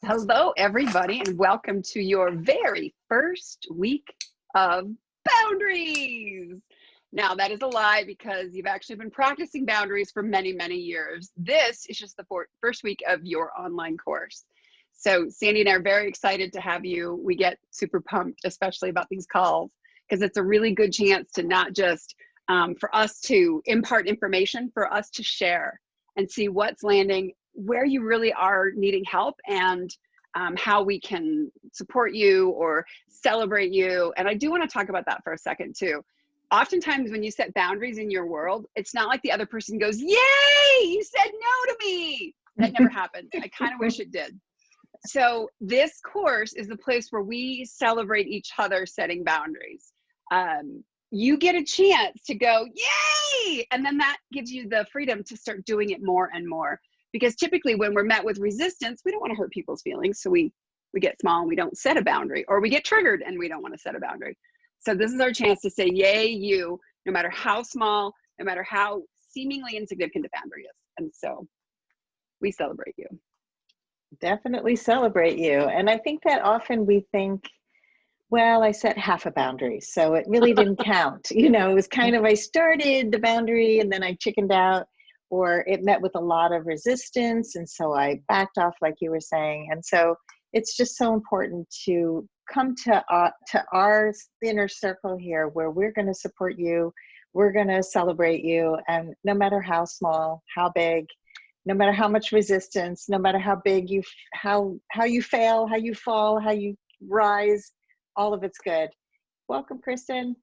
Hello, everybody, and welcome to your very first week of boundaries. Now, that is a lie because you've actually been practicing boundaries for many, many years. This is just the first week of your online course. So, Sandy and I are very excited to have you. We get super pumped, especially about these calls, because it's a really good chance to not just for us to impart information, for us to share and see what's landing, where you really are needing help, and how we can support you or celebrate you. And I do want to talk about that for a second too. Oftentimes when you set boundaries in your world, it's not like the other person goes, yay, you said no to me. That never happens. I kind of wish it did. So this course is the place where we celebrate each other setting boundaries. You get a chance to go, yay! And then that gives you the freedom to start doing it more and more. Because typically when we're met with resistance, we don't want to hurt people's feelings. So we get small and we don't set a boundary, or we get triggered and we don't want to set a boundary. So this is our chance to say, yay, you, no matter how small, no matter how seemingly insignificant the boundary is. And so we celebrate you. Definitely celebrate you. And I think that often we think, well, I set half a boundary, so it really didn't count. You know, it was kind of, I started the boundary and then I chickened out, or it met with a lot of resistance, and so I backed off, like you were saying. And so it's just so important to come to our inner circle here, where we're going to support you, we're going to celebrate you, and no matter how small, how big, no matter how much resistance, no matter how big you, how you fail, how you fall, how you rise, all of it's good. Welcome, Kristen.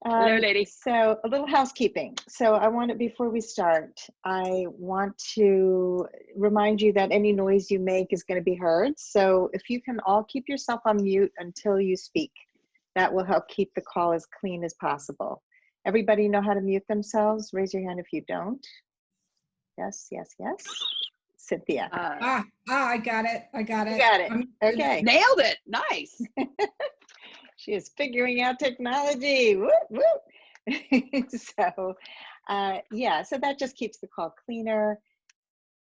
Hello, lady. So a little housekeeping. So before we start, I want to remind you that any noise you make is going to be heard. So if you can all keep yourself on mute until you speak, that will help keep the call as clean as possible. Everybody know how to mute themselves? Raise your hand if you don't. Yes, yes, yes. Cynthia. I got it. I got it. You got it. Okay. Nailed it. Nice. She is figuring out technology. Whoop, whoop. So that just keeps the call cleaner.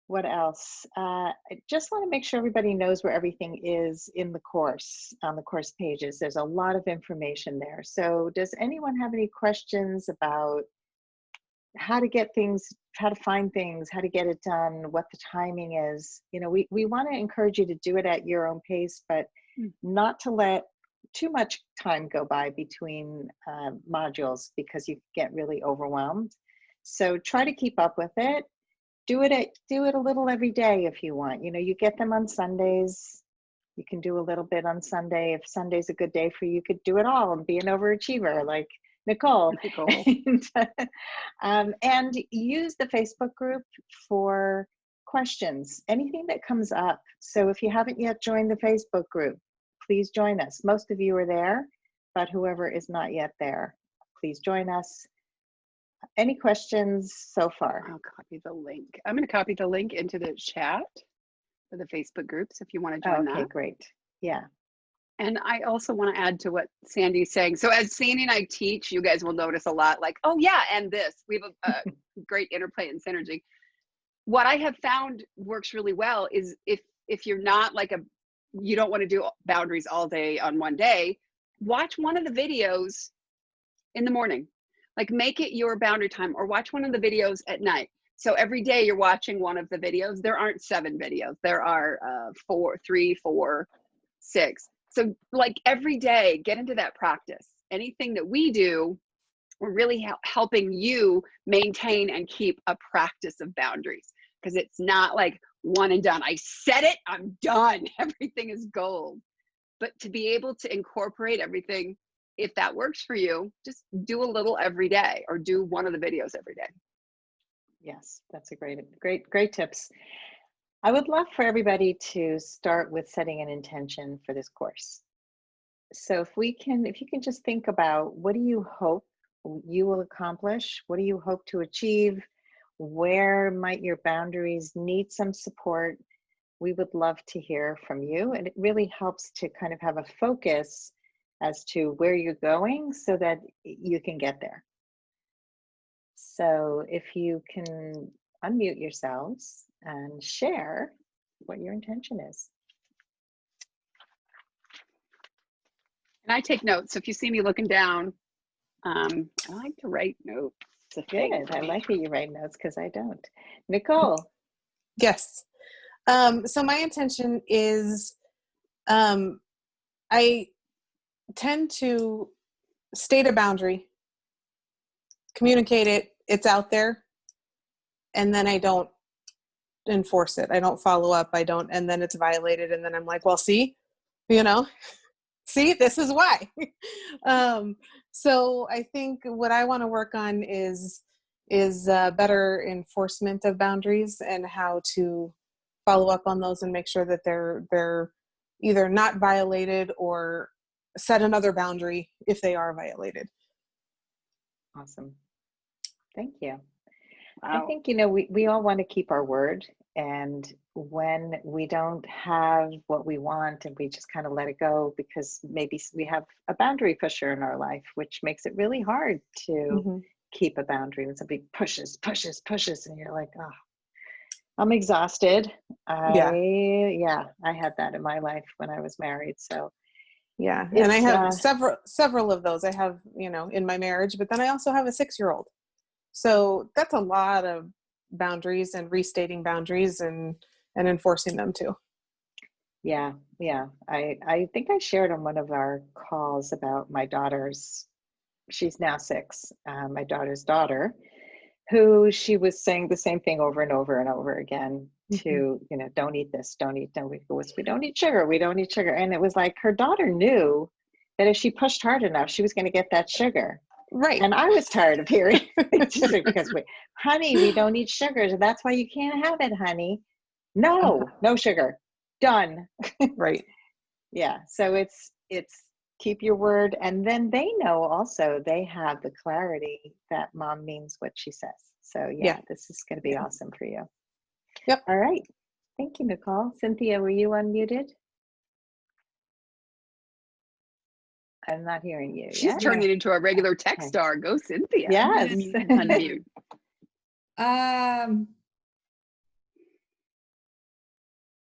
What else? I just want to make sure everybody knows where everything is in the course, on the course pages. There's a lot of information there. So does anyone have any questions about how to get things, how to find things, how to get it done, what the timing is? You know, we want to encourage you to do it at your own pace, but not to let too much time go by between modules, because you get really overwhelmed. So try to keep up with it. Do it a little every day if you want. You know, you get them on Sundays. You can do a little bit on Sunday. If Sunday's a good day for you, you could do it all and be an overachiever like Nicole. And use the Facebook group for questions, anything that comes up. So if you haven't yet joined the Facebook group, please join us. Most of you are there, but whoever is not yet there, please join us. Any questions so far? I'll copy the link. I'm going to copy the link into the chat for the Facebook groups if you want to join that. Okay, great. Yeah. And I also want to add to what Sandy's saying. So as Sandy and I teach, you guys will notice a lot like, oh yeah, and this. We have a great interplay and synergy. What I have found works really well is if you're not like you don't want to do boundaries all day on one day, watch one of the videos in the morning. Like make it your boundary time, or watch one of the videos at night. So every day you're watching one of the videos. There aren't 7 videos. There are 3, 4, 6. So like every day, get into that practice. Anything that we do, we're really helping you maintain and keep a practice of boundaries, because it's not like one and done. I said it, I'm done. Everything is gold. But to be able to incorporate everything, if that works for you, just do a little every day, or do one of the videos every day. Yes, that's a great tips. I would love for everybody to start with setting an intention for this course. So if you can just think about, what do you hope you will accomplish? What do you hope to achieve? Where might your boundaries need some support? We would love to hear from you. And it really helps to kind of have a focus as to where you're going so that you can get there. So if you can unmute yourselves and share what your intention is. And I take notes. So if you see me looking down, I like to write notes. It's a thing Good. for I me. like that you write notes because I don't. Nicole. Yes. So my intention is, I tend to state a boundary, communicate it, it's out there, and then I don't enforce it. I don't follow up. And then it's violated. And then I'm like, well, see, see, this is why. So I think what I want to work on is better enforcement of boundaries and how to follow up on those and make sure that they're either not violated or set another boundary if they are violated. Awesome. Thank you. Wow. I think, we all want to keep our word. And when we don't have what we want and we just kind of let it go because maybe we have a boundary pusher in our life, which makes it really hard to keep a boundary when somebody pushes, and you're like, oh, I'm exhausted. I had that in my life when I was married. So yeah. And I have several of those I have, in my marriage, but then I also have a 6-year-old. So that's a lot of boundaries and restating boundaries and enforcing them too. Yeah. I think I shared on one of our calls about my daughter's, she's now 6, my daughter's daughter, who she was saying the same thing over and over and over again to, don't eat this, we don't eat sugar. And it was like her daughter knew that if she pushed hard enough, she was going to get that sugar. Right. And I was tired of hearing because honey, we don't eat sugar. So that's why you can't have it, honey. No sugar. Done. Right. Yeah. So it's keep your word. And then they know also they have the clarity that mom means what she says. So this is going to be awesome for you. Yep. All right. Thank you, Nicole. Cynthia, were you unmuted? I'm not hearing you. She's turning it into a regular tech star. Go, Cynthia. Yes. Unmute.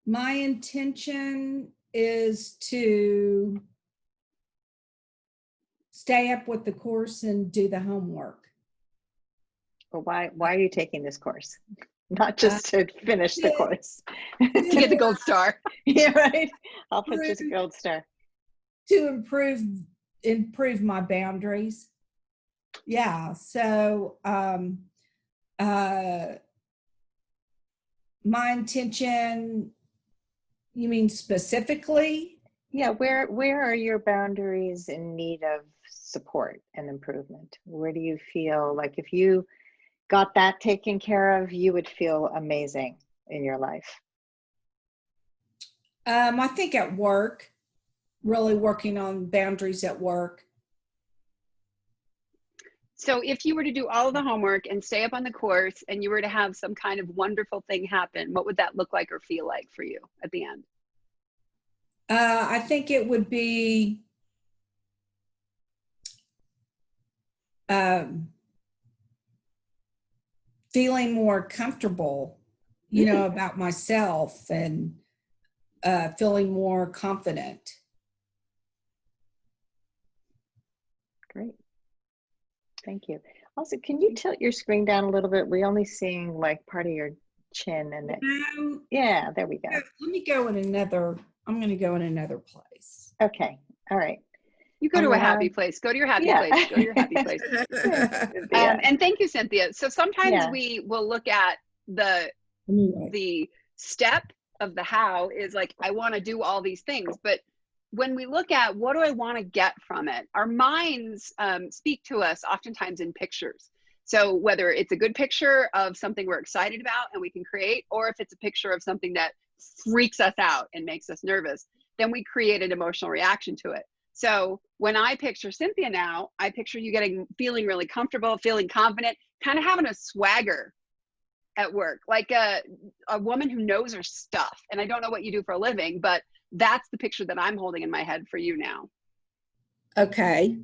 My intention is to stay up with the course and do the homework. Well, why are you taking this course? Not just to finish the course. To get the gold star. Yeah, right. I'll put just a gold star. To improve my boundaries. Yeah. So my intention, you mean specifically? Yeah, where are your boundaries in need of support and improvement? Where do you feel like if you got that taken care of, you would feel amazing in your life? I think at work, really working on boundaries at work. So if you were to do all of the homework and stay up on the course and you were to have some kind of wonderful thing happen, what would that look like or feel like for you at the end? I think it would be feeling more comfortable, about myself and feeling more confident. Great. Thank you. Also, can you tilt your screen down a little bit? We're only seeing like part of your chin and it. Yeah, there we go. Let me go in I'm going to go in another place. Okay. All right. You go to a happy place. Go to your happy place. Go to your happy place. And thank you, Cynthia. So sometimes we will look at the step of the how is like, I want to do all these things. But when we look at what do I want to get from it, our minds speak to us oftentimes in pictures. So whether it's a good picture of something we're excited about and we can create, or if it's a picture of something that freaks us out and makes us nervous, then we create an emotional reaction to it. So when I picture Cynthia now, I picture you feeling really comfortable, feeling confident, kind of having a swagger at work, like a woman who knows her stuff. And I don't know what you do for a living, but that's the picture that I'm holding in my head for you now. Okay.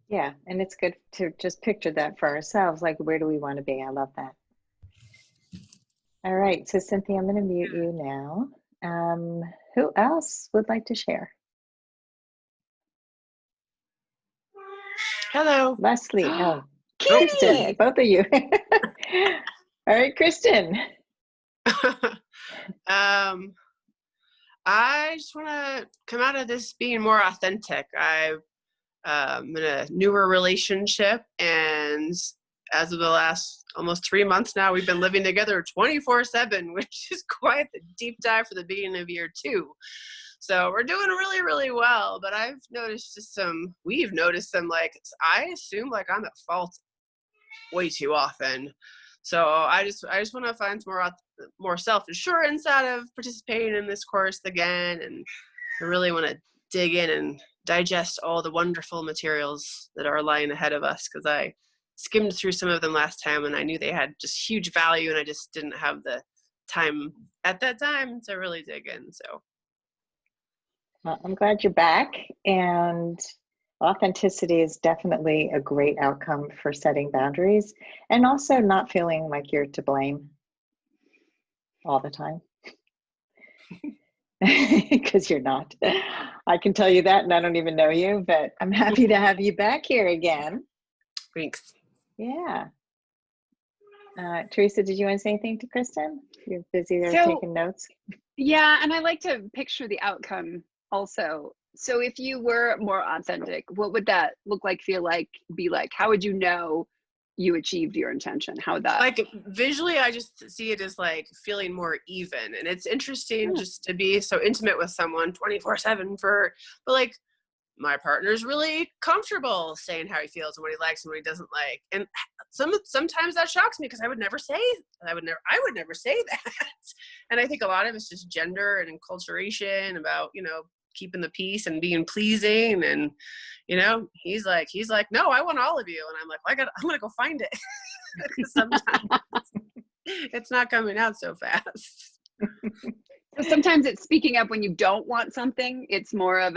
Yeah, and it's good to just picture that for ourselves. Like, where do we want to be? I love that. All right, so Cynthia, I'm going to mute you now. Who else would like to share? Hello. Leslie. Oh, Kristen, Kitty! both of you. All right, Kristen. I just want to come out of this being more authentic. I'm in a newer relationship, and as of the last almost 3 months now, we've been living together 24/7, which is quite the deep dive for the beginning of year 2. So we're doing really, really well. But we've noticed some, like, I assume like I'm at fault way too often. So I just want to find some more self-assurance out of participating in this course again, and I really want to dig in and digest all the wonderful materials that are lying ahead of us, because I skimmed through some of them last time and I knew they had just huge value, and I just didn't have the time at that time to really dig in. So Well, I'm glad you're back, and authenticity is definitely a great outcome for setting boundaries and also not feeling like you're to blame all the time. Because you're not. I can tell you that, and I don't even know you, but I'm happy to have you back here again. thanks. Yeah. Teresa, did you want to say anything to Kristen? You're busy there So- taking notes. Yeah, and I like to picture the outcome also. So if you were more authentic, what would that look like, feel like, be like? How would you know you achieved your intention? How would that? Like visually, I just see it as like feeling more even, and it's interesting just to be so intimate with someone 24/7 but like my partner's really comfortable saying how he feels and what he likes and what he doesn't like, and sometimes that shocks me because I would never say that. And I think a lot of it's just gender and enculturation about keeping the peace and being pleasing, and he's like no, I want all of you, and I'm like, well, I'm gonna go find it. Sometimes it's not coming out so fast. So sometimes it's speaking up when you don't want something. It's more of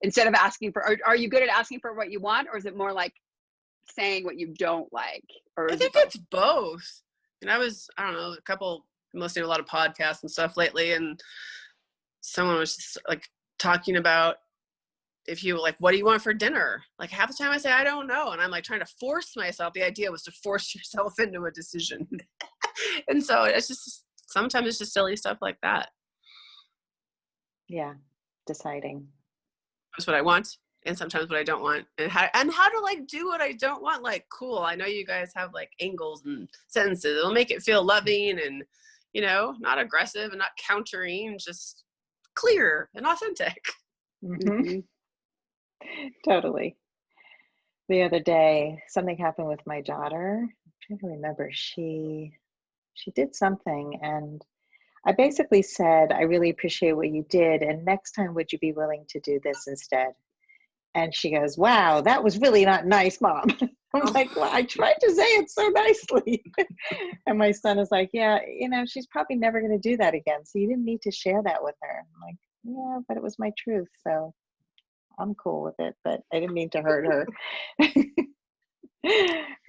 instead of asking for, are you good at asking for what you want, or is it more like saying what you don't like? Or I think it's both. And I don't know, I'm listening to a lot of podcasts and stuff lately, and someone was just like talking about, if you like, what do you want for dinner? Like half the time I say, I don't know. And I'm like trying to force myself. The idea was to force yourself into a decision. And so sometimes it's just silly stuff like that. Yeah, deciding. That's what I want, and sometimes what I don't want, and how to like do what I don't want. Like, cool, I know you guys have like angles and sentences. It'll make it feel loving and, not aggressive and not countering, just clear and authentic. Mm-hmm. Totally. The other day, something happened with my daughter. I'm trying to remember. She did something, and I basically said, I really appreciate what you did, and next time, would you be willing to do this instead? And she goes, wow, that was really not nice, Mom. I'm like, well, I tried to say it so nicely. And my son is like, yeah, she's probably never going to do that again, so you didn't need to share that with her. I'm like, yeah, but it was my truth, so I'm cool with it, but I didn't mean to hurt her.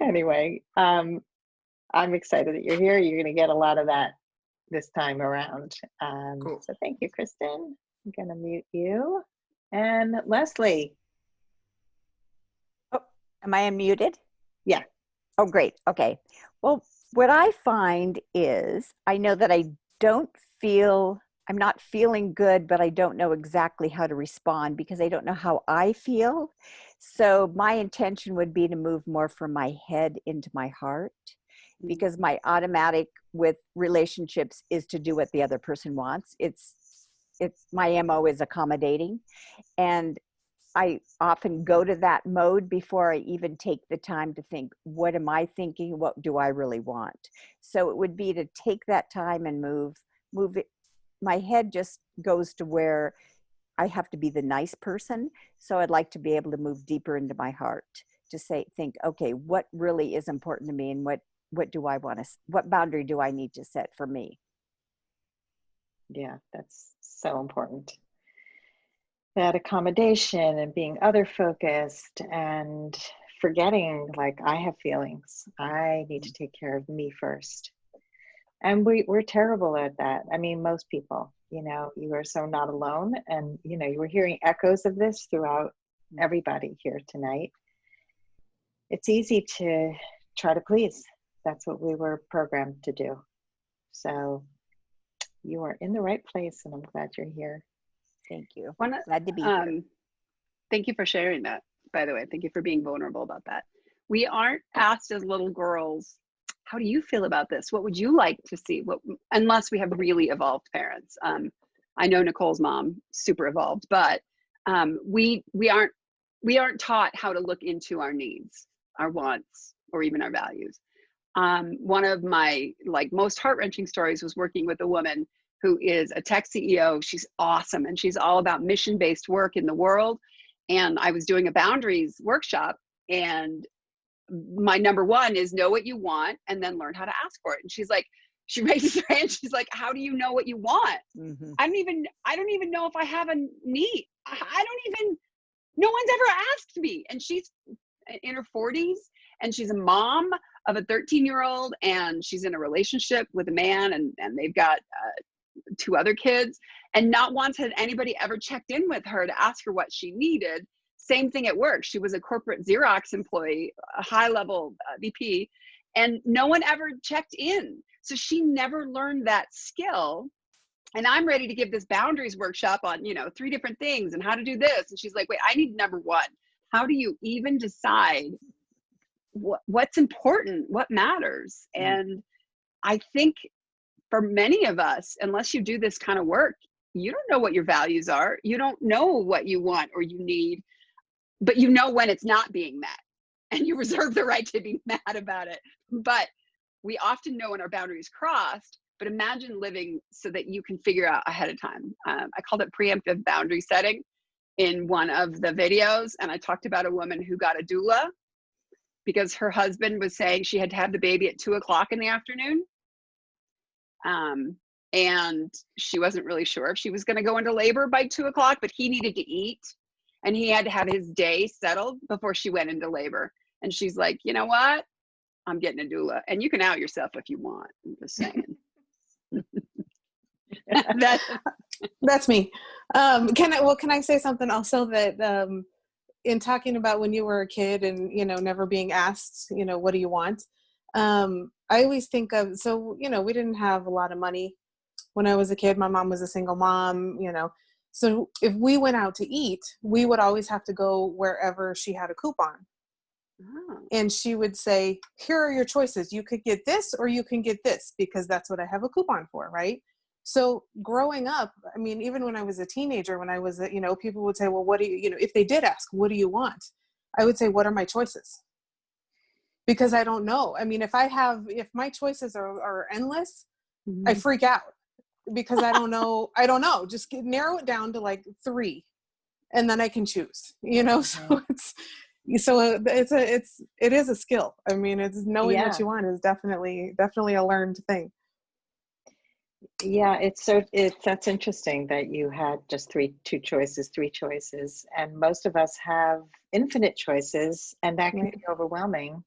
Anyway, I'm excited that you're here. You're going to get a lot of that this time around. Cool. So thank you, Kristen. I'm going to mute you. And Leslie. Oh, am I unmuted? Yeah. Oh, great. Okay. Well, what I find is I know that I'm not feeling good, but I don't know exactly how to respond because I don't know how I feel. So my intention would be to move more from my head into my heart, because my automatic with relationships is to do what the other person wants. It's my MO is accommodating. And I often go to that mode before I even take the time to think, what am I thinking? What do I really want? So it would be to take that time and move it. My head just goes to where I have to be the nice person. So I'd like to be able to move deeper into my heart to think, okay, what really is important to me, and what boundary do I need to set for me? Yeah, that's so important. That accommodation and being other focused and forgetting, like, I have feelings. I need to take care of me first. And we're terrible at that. I mean, most people, you know, you are so not alone. And, you know, you were hearing echoes of this throughout everybody here tonight. It's easy to try to please. That's what we were programmed to do. So you are in the right place, and I'm glad you're here. Thank you. One, Glad to be here. Thank you for sharing that, by the way. Thank you for being vulnerable about that. We aren't asked as little girls, how do you feel about this? What would you like to see? Unless we have really evolved parents. I know Nicole's mom, super evolved, but we aren't taught how to look into our needs, our wants, or even our values. One of my most heart-wrenching stories was working with a woman who is a tech CEO. She's awesome, and she's all about mission-based work in the world. And I was doing a boundaries workshop, and my number one is know what you want and then learn how to ask for it. And she's like, she raises her hand. She's like, how do you know what you want? Mm-hmm. I don't even know if I have a need. No one's ever asked me. And she's in her 40s, and she's a mom of a 13-year-old, and she's in a relationship with a man, and they've got 2 other kids. And not once had anybody ever checked in with her to ask her what she needed. Same thing at work. She was a corporate Xerox employee, a high-level VP, and no one ever checked in. So she never learned that skill. And I'm ready to give this boundaries workshop on, 3 different things and how to do this. And she's like, wait, I need number 1. How do you even decide what's important, what matters? And I think for many of us, unless you do this kind of work, you don't know what your values are. You don't know what you want or you need, but you know when it's not being met, and you reserve the right to be mad about it. But we often know when our boundaries crossed. But imagine living so that you can figure out ahead of time. I called it preemptive boundary setting in one of the videos. And I talked about a woman who got a doula because her husband was saying she had to have the baby at 2:00 in the afternoon. And she wasn't really sure if she was going to go into labor by 2:00, but he needed to eat and he had to have his day settled before she went into labor. And she's like, you know what? I'm getting a doula. And you can out yourself if you want. I'm just saying. That's me. Can I say something also that in talking about when you were a kid and never being asked what do you want, I always think of, so we didn't have a lot of money when I was a kid. My mom was a single mom, so if we went out to eat, we would always have to go wherever she had a coupon. Oh. And she would say, here are your choices. You could get this or you can get this because that's what I have a coupon for, right? So growing up, I mean, even when I was a teenager, when I was, people would say, well, what do you, if they did ask, what do you want? I would say, what are my choices? Because I don't know. I mean, if my choices are endless, mm-hmm. I freak out because I don't know. Just narrow it down to like 3 and then I can choose, So it is a skill. I mean, it's knowing what you want is definitely a learned thing. Yeah, that's interesting that you had just 3 choices, and most of us have infinite choices, and that can be overwhelming.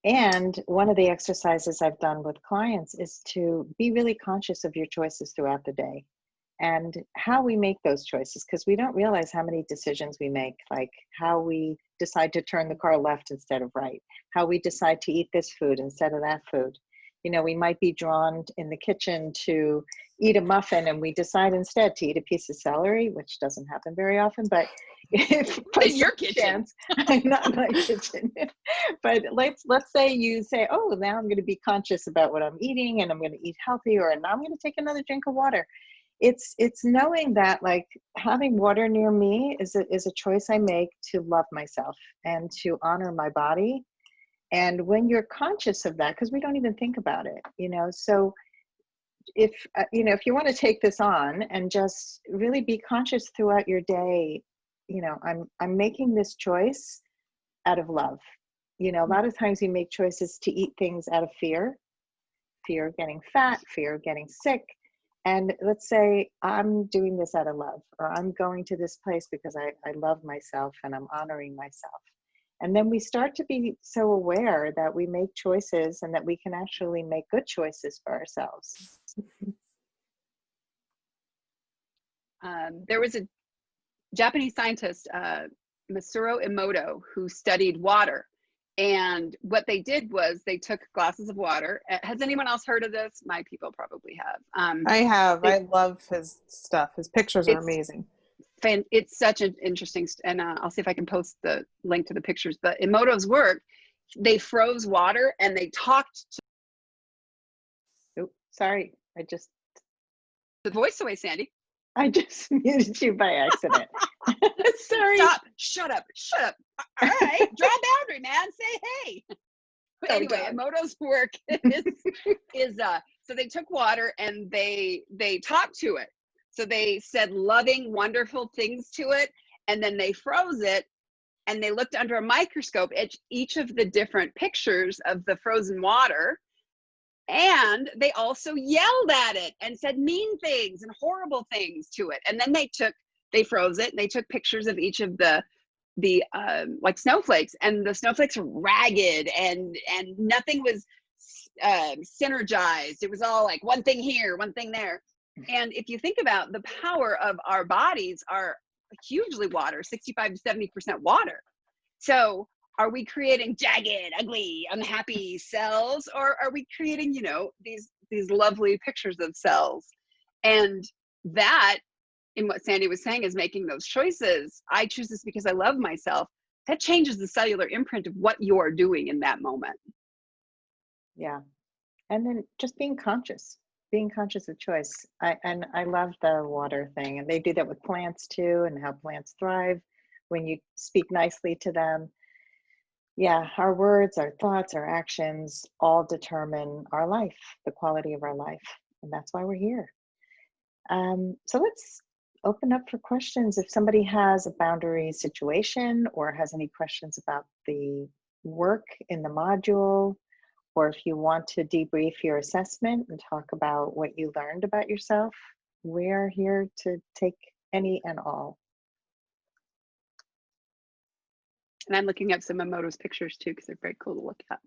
And one of the exercises I've done with clients is to be really conscious of your choices throughout the day and how we make those choices, because we don't realize how many decisions we make, like how we decide to turn the car left instead of right, how we decide to eat this food instead of that food. We might be drawn in the kitchen to eat a muffin and we decide instead to eat a piece of celery, which doesn't happen very often, but if in your kitchen, not in my kitchen, but let's say you say, oh, now I'm going to be conscious about what I'm eating and I'm going to eat healthy, or now I'm going to take another drink of water. It's knowing that, like, having water near me is a choice I make to love myself and to honor my body. And when you're conscious of that, because we don't even think about it, so if you want to take this on and just really be conscious throughout your day, I'm making this choice out of love. A lot of times we make choices to eat things out of fear of getting fat, fear of getting sick. And let's say I'm doing this out of love, or I'm going to this place because I love myself and I'm honoring myself. And then we start to be so aware that we make choices and that we can actually make good choices for ourselves. There was a Japanese scientist, Masaru Emoto, who studied water. And what they did was they took glasses of water. Has anyone else heard of this? My people probably have. I have. I love his stuff. His pictures are It's amazing. It's such an interesting, and I'll see if I can post the link to the pictures. But Emoto's work, they froze water and they talked to. Oops, sorry, The voice away, Sandy. I just muted you by accident. Sorry. Stop. Shut up. All right. Draw a boundary, man. Say hey. Anyway, Emoto's work is so they took water and they talked to it. So they said loving, wonderful things to it, and then they froze it, and they looked under a microscope at each of the different pictures of the frozen water. And they also yelled at it and said mean things and horrible things to it. And then they froze it and they took pictures of each of the like snowflakes, and the snowflakes were ragged and nothing was synergized. It was all like one thing here, one thing there. And if you think about the power of our bodies are hugely water, 65 to 70% water. So are we creating jagged, ugly, unhappy cells, or are we creating, these lovely pictures of cells? And that, in what Sandy was saying, is making those choices. I choose this because I love myself. That changes the cellular imprint of what you're doing in that moment. Yeah. And then just being conscious of choice. I love the water thing, and they do that with plants too, and how plants thrive when you speak nicely to them. Yeah, our words, our thoughts, our actions all determine our life, the quality of our life. And that's why we're here. So let's open up for questions. If somebody has a boundary situation or has any questions about the work in the module, or if you want to debrief your assessment and talk about what you learned about yourself, we're here to take any and all. And I'm looking up some Emoto's pictures too, because they're very cool to look at.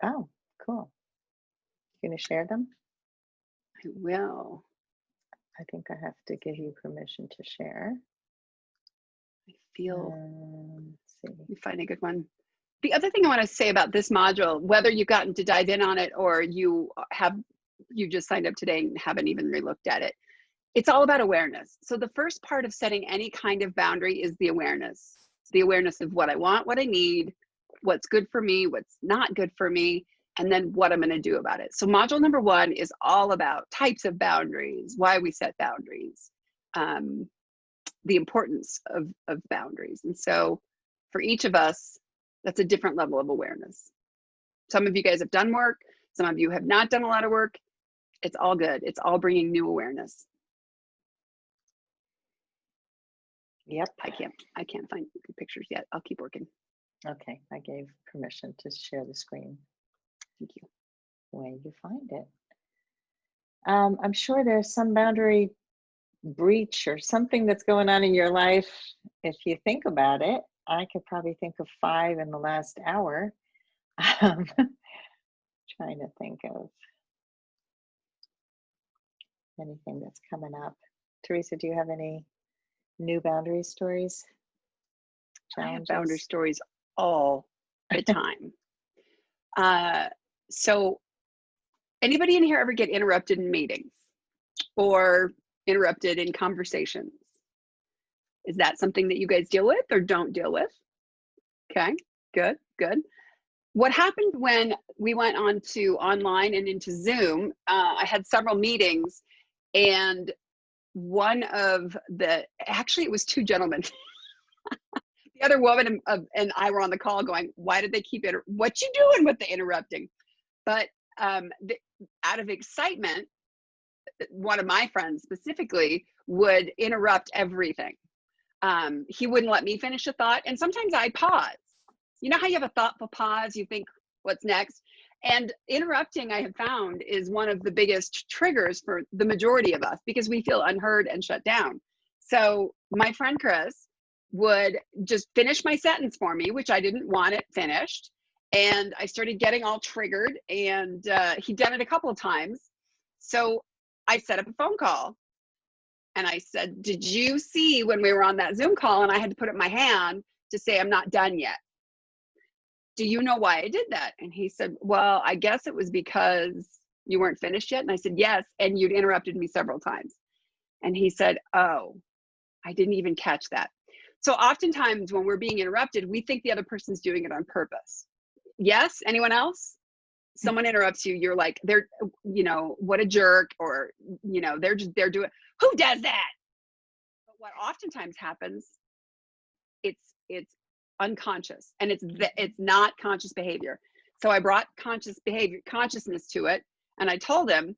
Oh, cool. You gonna share them? I will. I think I have to give you permission to share. I feel, let's see. let me find a good one. The other thing I want to say about this module, whether you've gotten to dive in on it or you just signed up today and haven't even re-looked at it, it's all about awareness. So the first part of setting any kind of boundary is the awareness of what I want, what I need, what's good for me, what's not good for me, and then what I'm going to do about it. So module number 1 is all about types of boundaries, why we set boundaries, the importance of boundaries. And so for each of us, that's a different level of awareness. Some of you guys have done work. Some of you have not done a lot of work. It's all good. It's all bringing new awareness. Yep. I can't find good pictures yet. I'll keep working. Okay, I gave permission to share the screen. Thank you. When you find it. I'm sure there's some boundary breach or something that's going on in your life. If you think about it, I could probably think of 5 in the last hour. Trying to think of anything that's coming up. Teresa, do you have any new boundary stories? Challenges? I have boundary stories all the time. So anybody in here ever get interrupted in meetings or interrupted in conversations? Is that something that you guys deal with or don't deal with? Okay, good. What happened when we went on to online and into Zoom, I had several meetings, and actually it was 2 gentlemen. The other woman and I were on the call going, why did they keep it? What you doing with the interrupting? But out of excitement, one of my friends specifically would interrupt everything. He wouldn't let me finish a thought. And sometimes I pause. You know how you have a thoughtful pause, you think, what's next? And interrupting, I have found, is one of the biggest triggers for the majority of us because we feel unheard and shut down. So my friend Chris would just finish my sentence for me, which I didn't want it finished. And I started getting all triggered, and he'd done it a couple of times. So I set up a phone call and I said, did you see when we were on that Zoom call and I had to put up my hand to say, I'm not done yet? Do you know why I did that? And he said, well, I guess it was because you weren't finished yet. And I said, yes. And you'd interrupted me several times. And he said, oh, I didn't even catch that. So oftentimes when we're being interrupted, we think the other person's doing it on purpose. Yes? Anyone else? Someone interrupts you, you're like, they're, you know, what a jerk, or, you know, they're doing, who does that? But what oftentimes happens, it's unconscious, and it's not conscious behavior. So I brought consciousness to it, and I told him,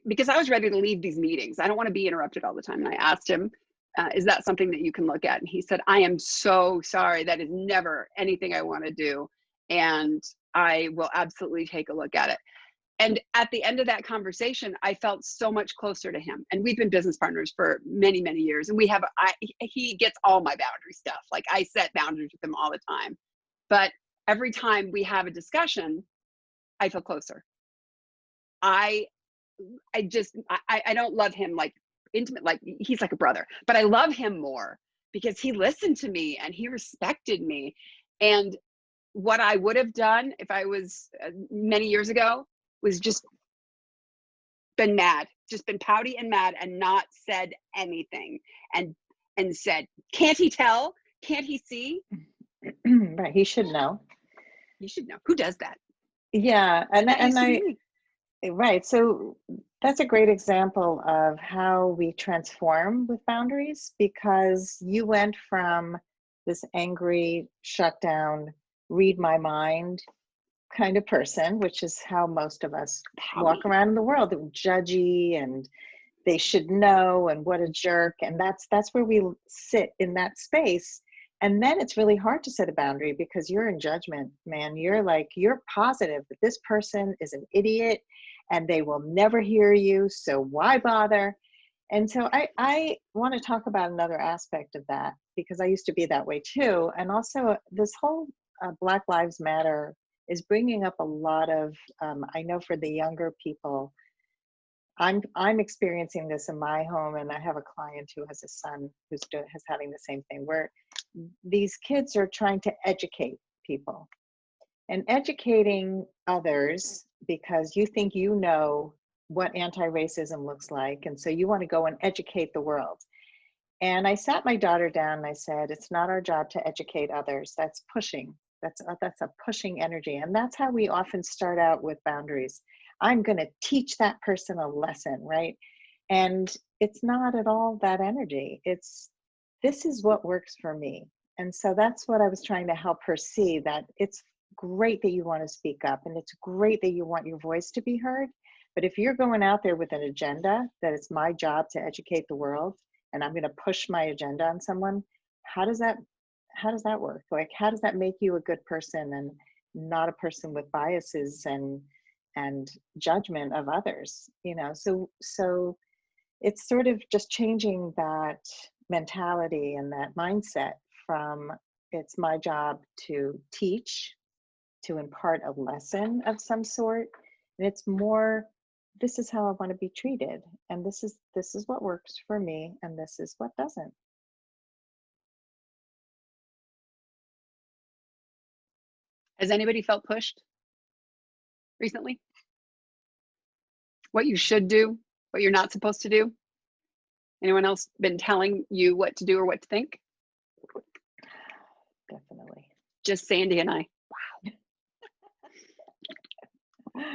because I was ready to leave these meetings. I don't want to be interrupted all the time. And I asked him, is that something that you can look at? And he said, I am so sorry. That is never anything I want to do. And I will absolutely take a look at it. And at the end of that conversation, I felt so much closer to him. And we've been business partners for many, many years. And he gets all my boundary stuff. Like, I set boundaries with him all the time. But every time we have a discussion, I feel closer. I don't love him like intimate, like he's like a brother, but I love him more because he listened to me and he respected me. And what I would have done if I was many years ago was just been mad, just been pouty and mad and not said anything, and said, can't he tell? Can't he see? Right. He should know. You should know. Who does that? Yeah. And right. So that's a great example of how we transform with boundaries, because you went from this angry, shut down, read my mind kind of person, which is how most of us walk around in the world, judgy and they should know and what a jerk. And that's where we sit in that space. And then it's really hard to set a boundary because you're in judgment, man. You're positive that this person is an idiot and they will never hear you. So why bother? And so I want to talk about another aspect of that, because I used to be that way too. And also this whole Black Lives Matter is bringing up a lot of, I know for the younger people, I'm experiencing this in my home, and I have a client who has a son who's having the same thing, where these kids are trying to educate people and educating others because you think you know what anti-racism looks like, and so you want to go and educate the world. And I sat my daughter down and I said, it's not our job to educate others. That's pushing. That's a pushing energy. And that's how we often start out with boundaries. I'm going to teach that person a lesson, right? And it's not at all that energy. This is what works for me. And so that's what I was trying to help her see, that it's great that you want to speak up and it's great that you want your voice to be heard. But if you're going out there with an agenda that it's my job to educate the world and I'm going to push my agenda on someone, how does that work? Like, how does that make you a good person and not a person with biases and judgment of others? You know, so it's sort of just changing that mentality and that mindset from it's my job to teach, to impart a lesson of some sort, and it's more, this is how I want to be treated, and this is what works for me, and this is what doesn't. Has anybody felt pushed recently? What you should do, what you're not supposed to do? Anyone else been telling you what to do or what to think? Definitely. Just Sandy and I. Wow.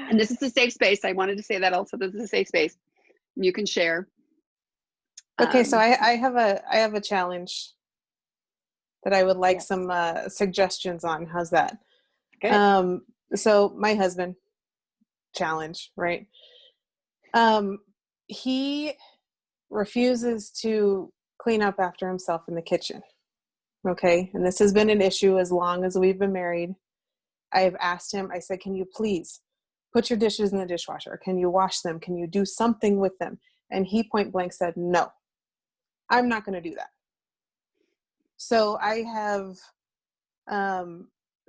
And this is a safe space. I wanted to say that also. This is a safe space. You can share. Okay, so I have a challenge that I would like some suggestions on. How's that? Good. So my husband, challenge, right? He refuses to clean up after himself in the kitchen. Okay, and this has been an issue as long as we've been married. I have asked him, I said, can you please put your dishes in the dishwasher? Can you wash them? Can you do something with them? And he point blank said, no, I'm not going to do that. So I have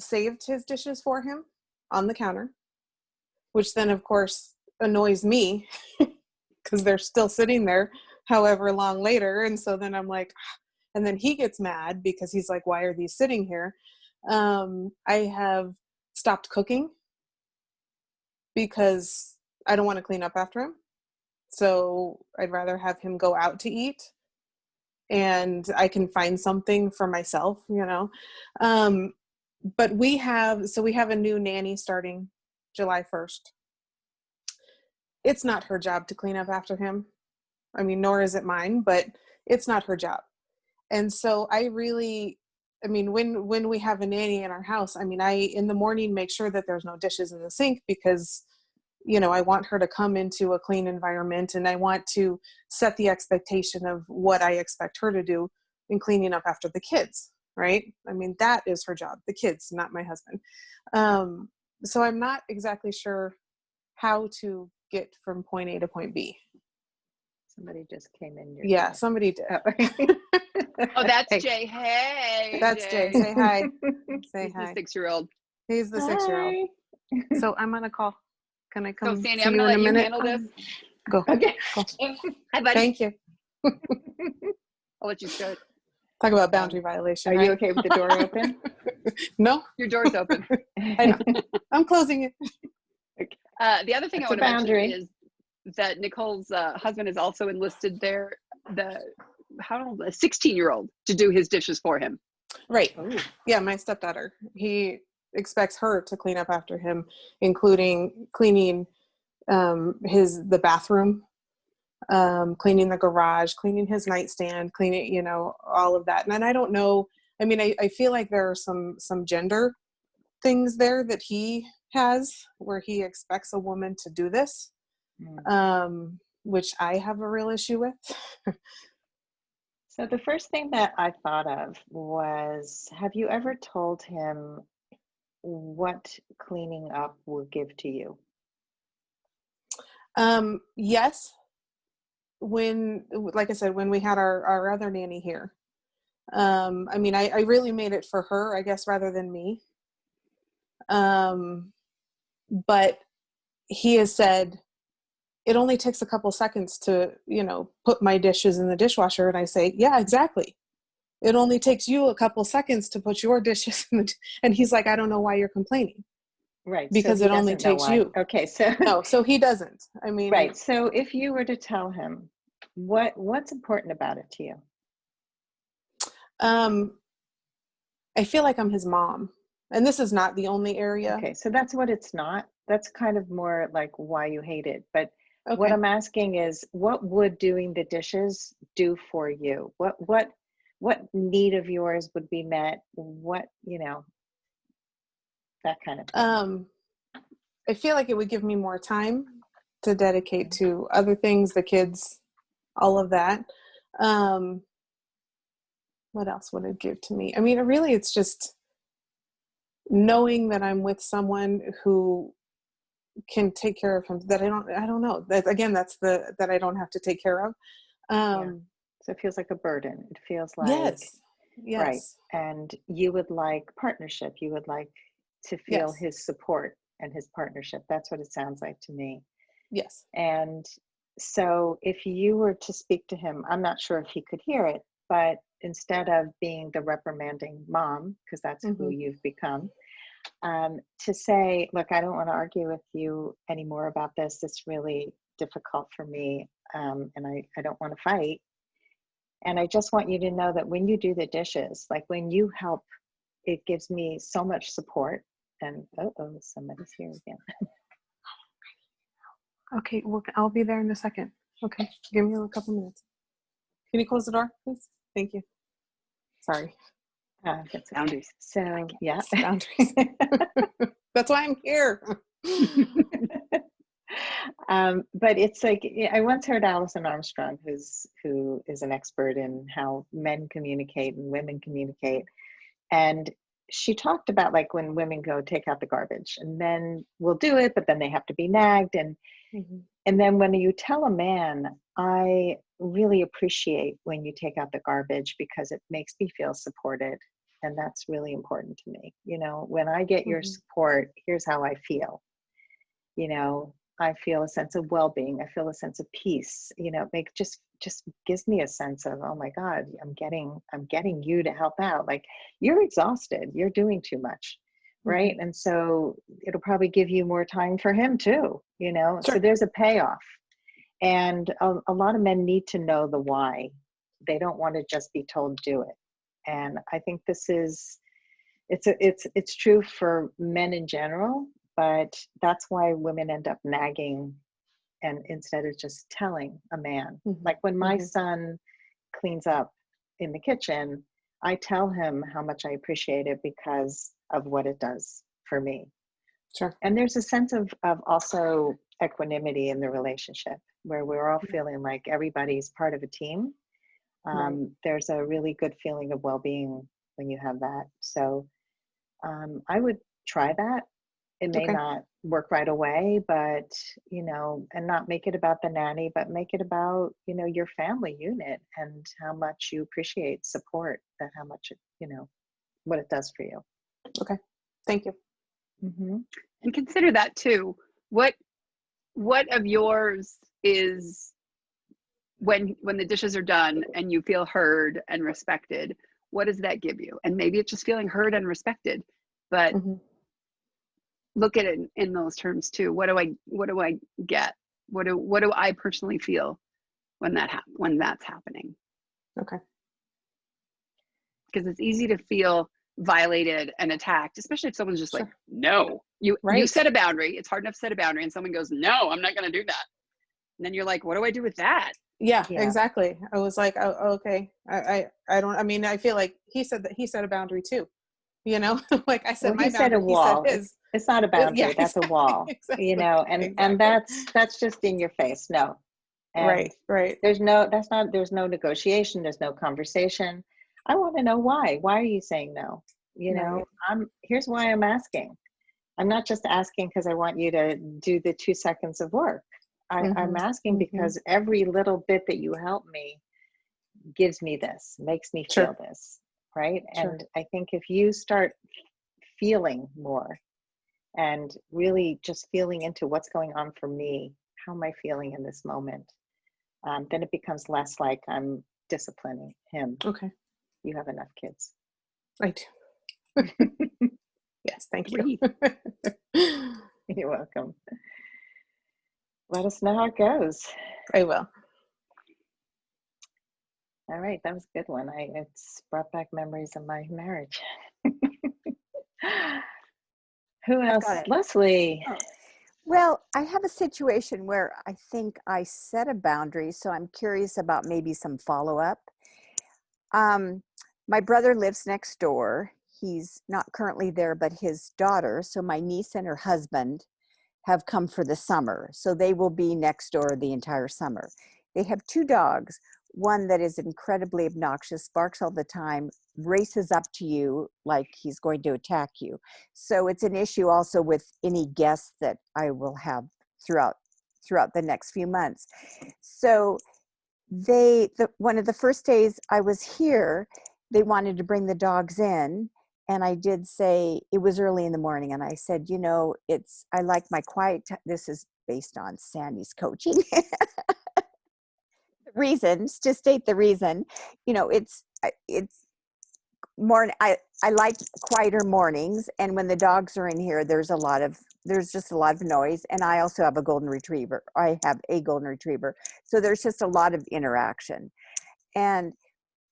saved his dishes for him on the counter, which then of course annoys me because they're still sitting there however long later. And so then I'm like, and then he gets mad because he's like, why are these sitting here? I have stopped cooking because I don't want to clean up after him. So I'd rather have him go out to eat and I can find something for myself, you know. But we have a new nanny starting July 1st. It's not her job to clean up after him. I mean, nor is it mine, but it's not her job. And so when we have a nanny in our house, I mean, I, in the morning, make sure that there's no dishes in the sink because, you know, I want her to come into a clean environment and I want to set the expectation of what I expect her to do in cleaning up after the kids, right? I mean, that is her job, the kids, not my husband. So I'm not exactly sure how to get from point A to point B. Somebody just came in. Yeah, somebody did. Oh, that's Hey. Jay. Hey, That's Jay. Say hi. Say He's hi. the 6-year-old. He's the 6-year-old. Hi. So I'm on a call. Can I So come Sandy, see I'm you gonna in a let you minute? handle this. Go. Okay. Go. Hi, buddy. Thank you. I'll let you start. Talk about boundary violation. Are right? you okay with the door open? No, Your door's open. I know. I'm closing it. The other thing That's I a want to mention boundary. is that Nicole's husband is also enlisted the 16-year-old to do his dishes for him. Right. Oh, Yeah, my stepdaughter. He expects her to clean up after him, including cleaning the bathroom, cleaning the garage, cleaning his nightstand, cleaning, you know, all of that. And then I don't know. I mean, I feel like there are some gender things there that he has where he expects a woman to do this, which I have a real issue with. so the first thing that I thought of was, have you ever told him what cleaning up will give to you? Yes. When, like I said, when we had our other nanny here, I mean, I really made it for her, I guess, rather than me. But he has said, it only takes a couple seconds to, you know, put my dishes in the dishwasher. And I say, yeah, exactly. It only takes you a couple seconds to put your dishes in the, and he's like, I don't know why you're complaining. Right. Because so he it only doesn't know takes why. you. Okay. So No, so he doesn't. I mean, right. So if you were to tell him what's important about it to you? I feel like I'm his mom. And this is not the only area. Okay. So that's what it's not. That's kind of more like why you hate it. But Okay. what I'm asking is, what would doing the dishes do for you? What need of yours would be met? What, you know, that kind of thing. I feel like it would give me more time to dedicate to other things, the kids, all of that. What else would it give to me? I mean, really, it's just knowing that I'm with someone who can take care of him, that I don't know. That, again, that's that I don't have to take care of. Yeah. So it feels like a burden. It feels like, Yes. right. And you would like partnership. You would like to feel Yes. his support and his partnership. That's what it sounds like to me. Yes. And so if you were to speak to him, I'm not sure if he could hear it, but instead of being the reprimanding mom, because that's who you've become, to say, look, I don't want to argue with you anymore about this. It's really difficult for me. And I don't want to fight. And I just want you to know that when you do the dishes, like when you help, it gives me so much support. And somebody's here again. Okay, well, I'll be there in a second. Okay, give me a couple minutes. Can you close the door, please? Thank you. Sorry. That's Boundaries. So, yeah. Boundaries. That's why I'm here. But it's like, I once heard Alison Armstrong, who is an expert in how men communicate and women communicate. And she talked about like when women go take out the garbage and men will do it, but then they have to be nagged. And Mhm. And then when you tell a man, I really appreciate when you take out the garbage because it makes me feel supported. And that's really important to me. You know, when I get your Mhm. support, here's how I feel. You know, I feel a sense of well-being. I feel a sense of peace. You know, it make just gives me a sense of, oh my God, I'm getting you to help out. Like, you're exhausted. You're doing too much. Right. Mhm. And so it'll probably give you more time for him too, you know. So Sure. there's a payoff. And a lot of men need to know the why. They don't want to just be told do it. And I think this is it's true for men in general, but that's why women end up nagging and instead of just telling a man. Mhm. Like when my Mhm. son cleans up in the kitchen, I tell him how much I appreciate it because of what it does for me. Sure. And there's a sense of also equanimity in the relationship where we're all feeling like everybody's part of a team. Right. There's a really good feeling of well-being when you have that. So I would try that. It may Okay. not work right away, but, you know, and not make it about the nanny, but make it about, you know, your family unit and how much you appreciate support, that how much, you know, what it does for you. Okay. Thank you. Mm-hmm. And consider that too. What of yours is when the dishes are done and you feel heard and respected, what does that give you? And maybe it's just feeling heard and respected, but Mhm. look at it in those terms too. What do I get? What do I personally feel when that's happening? Okay. Because it's easy to feel violated and attacked, especially if someone's just like, Sure. no, you Right. set a boundary. It's hard enough to set a boundary and someone goes, no, I'm not going to do that. And then you're like, what do I do with that? Yeah, Yeah. exactly. I was like, oh, okay. I don't, I mean, I feel like he said that he set a boundary too, you know, like I set Well, my he set a boundary, he set wall. his. It's not a boundary. Yeah, That's a exactly. wall, you Exactly. know, and Exactly. that's just in your face. No. And Right. Right. there's no negotiation. There's no conversation. I want to know why. Why are you saying no? You know, Right. here's why I'm asking. I'm not just asking because I want you to do the 2 seconds of work. I'm Mhm. asking Mhm. because every little bit that you help me gives me this, makes me feel Sure. this, right? Sure. And I think if you start feeling more and really just feeling into what's going on for me, how am I feeling in this moment? Then it becomes less like I'm disciplining him. Okay. You have enough kids. Right. Yes. Thank you. Agree. You're welcome. Let us know how it goes. I will. All right, that was a good one. It's brought back memories of my marriage. Who I've else? got it. Leslie. Oh. Well, I have a situation where I think I set a boundary, so I'm curious about maybe some follow-up. My brother lives next door. He's not currently there, but his daughter, so my niece and her husband, have come for the summer. So they will be next door the entire summer. They have 2 dogs, one that is incredibly obnoxious, barks all the time, races up to you like he's going to attack you. So it's an issue also with any guests that I will have throughout the next few months. So one of the first days I was here, they wanted to bring the dogs in. And I did say, it was early in the morning, and I said, you know, I like my quiet time. This is based on Sandy's coaching. Reasons, to state the reason, you know, it's more, I like quieter mornings. And when the dogs are in here, there's just a lot of noise. And I also have a golden retriever. So there's just a lot of interaction. And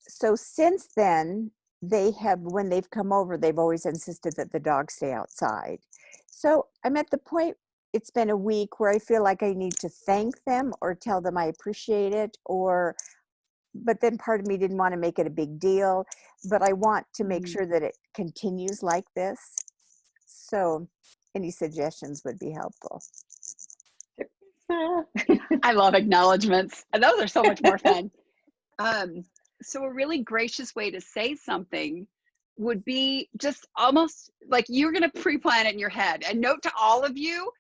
so since then, when they've come over, they've always insisted that the dogs stay outside. So I'm at the point, it's been a week where I feel like I need to thank them or tell them I appreciate it, but then part of me didn't want to make it a big deal, but I want to make sure that it continues like this. So any suggestions would be helpful. I love acknowledgments. And those are so much more fun. So a really gracious way to say something would be just almost like you're going to pre-plan it in your head. And note to all of you,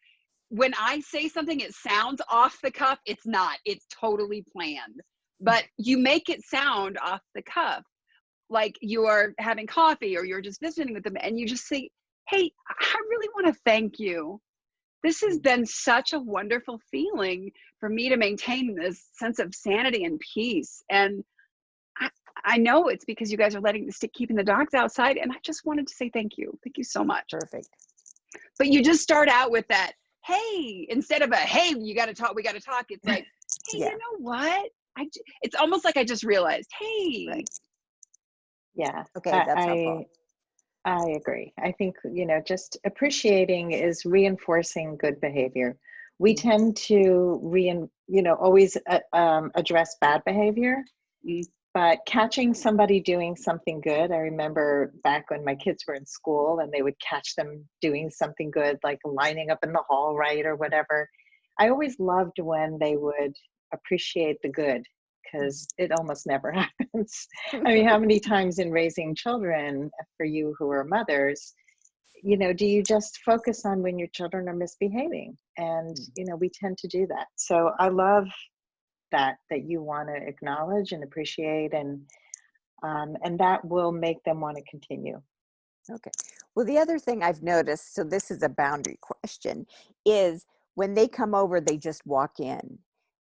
when I say something, it sounds off the cuff. It's not. It's totally planned. But you make it sound off the cuff, like you're having coffee or you're just visiting with them, and you just say, "Hey, I really want to thank you. This has been such a wonderful feeling for me to maintain this sense of sanity and peace. And I know it's because you guys are keeping the dogs outside, and I just wanted to say thank you. Thank you so much." Perfect. But you just start out with that, "Hey," instead of a, "Hey, you got to talk, we got to talk." It's like, "Hey, Yeah. you know what? It's almost like I just realized, hey." Right. Yeah. Okay, that's helpful. I agree. I think, just appreciating is reinforcing good behavior. We tend to always address bad behavior, but catching somebody doing something good. I remember back when my kids were in school and they would catch them doing something good, like lining up in the hall, right, or whatever. I always loved when they would appreciate the good, because it almost never happens. I mean, how many times in raising children, for you who are mothers, do you just focus on when your children are misbehaving? And, we tend to do that. So I love that you want to acknowledge and appreciate, and that will make them want to continue. Okay. Well, the other thing I've noticed, so this is a boundary question, is when they come over, they just walk in.